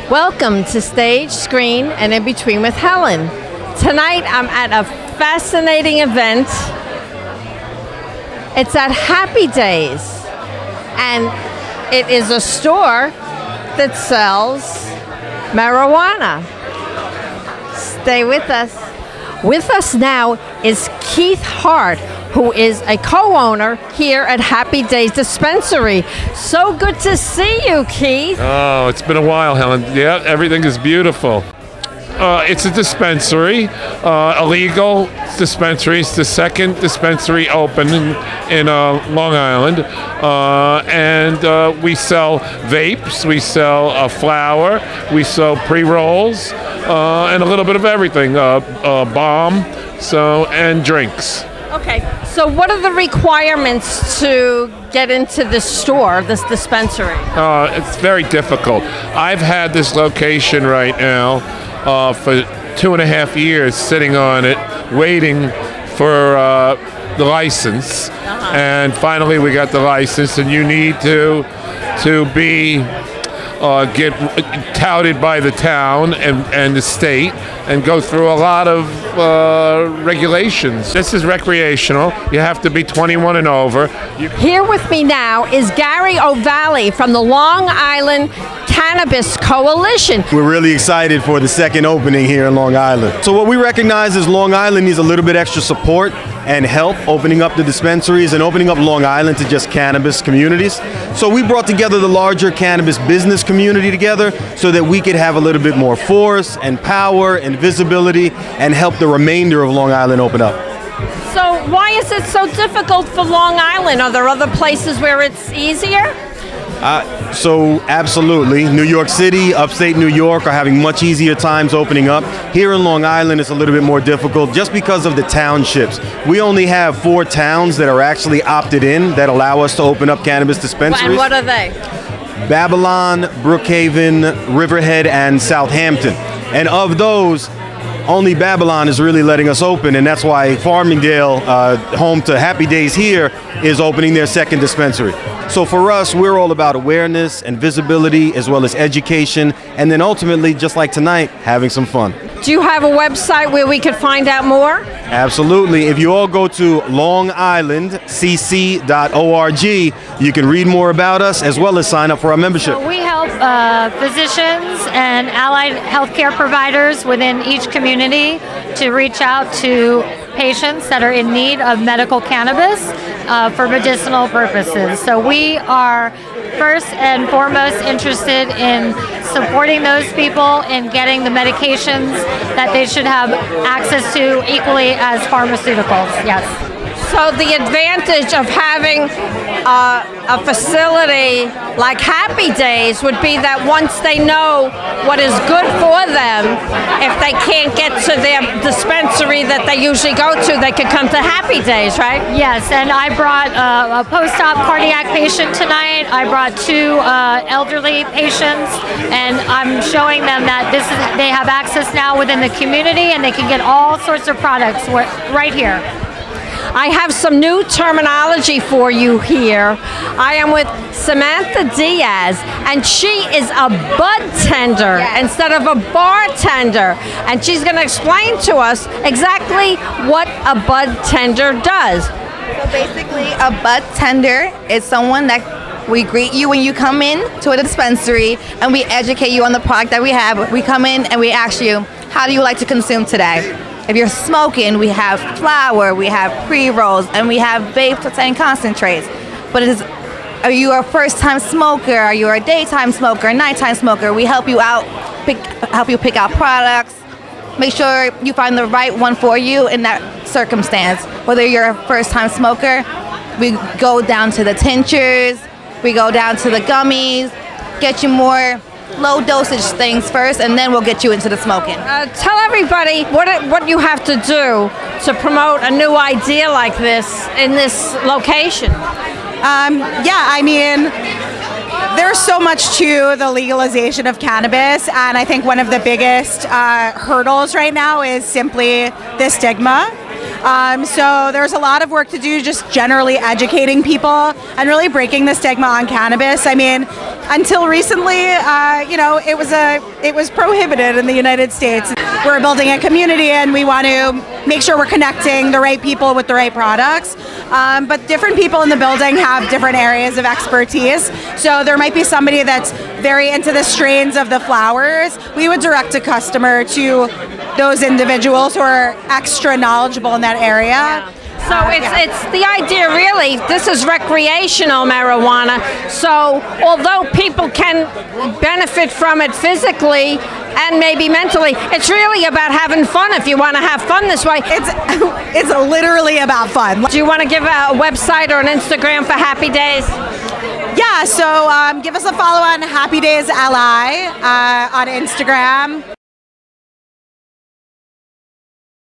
Welcome to Stage, Screen, and In Between with Helen. Tonight I'm at a fascinating event. It's at Happy Days, and it is a store that sells marijuana. Stay with us. With us now is Keith Hart, who is a co-owner here at Happy Days Dispensary. So good to see you, Keith. Oh, it's been a while, Helen. Yeah, everything is beautiful. It's a dispensary, a legal dispensary. It's the second dispensary open in Long Island. And we sell vapes, we sell flour, we sell pre-rolls, and a little bit of everything, balm, and drinks. Okay, so what are the requirements to get into this store, this dispensary? It's very difficult. I've had this location right now for 2.5 years, sitting on it, waiting for the license. And finally we got the license, and you need to be get touted by the town and the state and go through a lot of regulations. This is recreational. You have to be 21 and over. Here with me now is Gary O'Valley from the Long Island Cannabis Coalition. We're really excited for the second opening here in Long Island. So what we recognize is Long Island needs a little bit extra support and help opening up the dispensaries and opening up Long Island to just cannabis communities. So we brought together the larger cannabis business community together so that we could have a little bit more force and power and visibility and help the remainder of Long Island open up. So why is it so difficult for Long Island? Are there other places where it's easier? So absolutely. New York City, upstate New York are having much easier times opening up. Here in Long Island, it's a little bit more difficult just because of the townships. We only have 4 towns that are actually opted in that allow us to open up cannabis dispensaries. And what are they? Babylon, Brookhaven, Riverhead, and Southampton. And of those, only Babylon is really letting us open, and that's why Farmingdale, home to Happy Days here, is opening their second dispensary. So for us, we're all about awareness and visibility as well as education, and then ultimately, just like tonight, having some fun. Do you have a website where we could find out more? Absolutely. If you all go to longislandcc.org, you can read more about us as well as sign up for our membership. So we help physicians and allied healthcare providers within each community to reach out to patients that are in need of medical cannabis for medicinal purposes. So we are first and foremost interested in supporting those people in getting the medications that they should have access to equally as pharmaceuticals. Yes. So the advantage of having a facility like Happy Days would be that once they know what is good for them, if they can't get to their dispensary that they usually go to, they could come to Happy Days, right? Yes, and I brought a post-op cardiac patient tonight. I brought 2 elderly patients, and I'm showing them that they have access now within the community, and they can get all sorts of products right here. I have some new terminology for you here. I am with Samantha Diaz, and she is a bud tender instead of a bartender. And she's going to explain to us exactly what a bud tender does. So basically, a bud tender is someone that we greet you when you come in to a dispensary, and we educate you on the product that we have. We come in and we ask you, how do you like to consume today? If you're smoking, we have flour, we have pre-rolls, and we have vapes and concentrates. But are you a first-time smoker? Are you a daytime smoker, nighttime smoker? We help you out, help you pick out products, make sure you find the right one for you in that circumstance. Whether you're a first-time smoker, we go down to the tinctures, we go down to the gummies, get you more low dosage things first, and then we'll get you into the smoking. Tell everybody what you have to do to promote a new idea like this in this location. There's so much to the legalization of cannabis, and I think one of the biggest hurdles right now is simply the stigma. So there's a lot of work to do just generally educating people and really breaking the stigma on cannabis. I mean, until recently, it was prohibited in the United States. We're building a community and we want to make sure we're connecting the right people with the right products. But different people in the building have different areas of expertise. So there might be somebody that's very into the strains of the flowers. We would direct a customer to those individuals who are extra knowledgeable in that area. Yeah. So it's the idea really, this is recreational marijuana, so although people can benefit from it physically and maybe mentally, it's really about having fun if you want to have fun this way. It's literally about fun. Do you want to give a website or an Instagram for Happy Days? Yeah, so give us a follow on Happy Days LI on Instagram.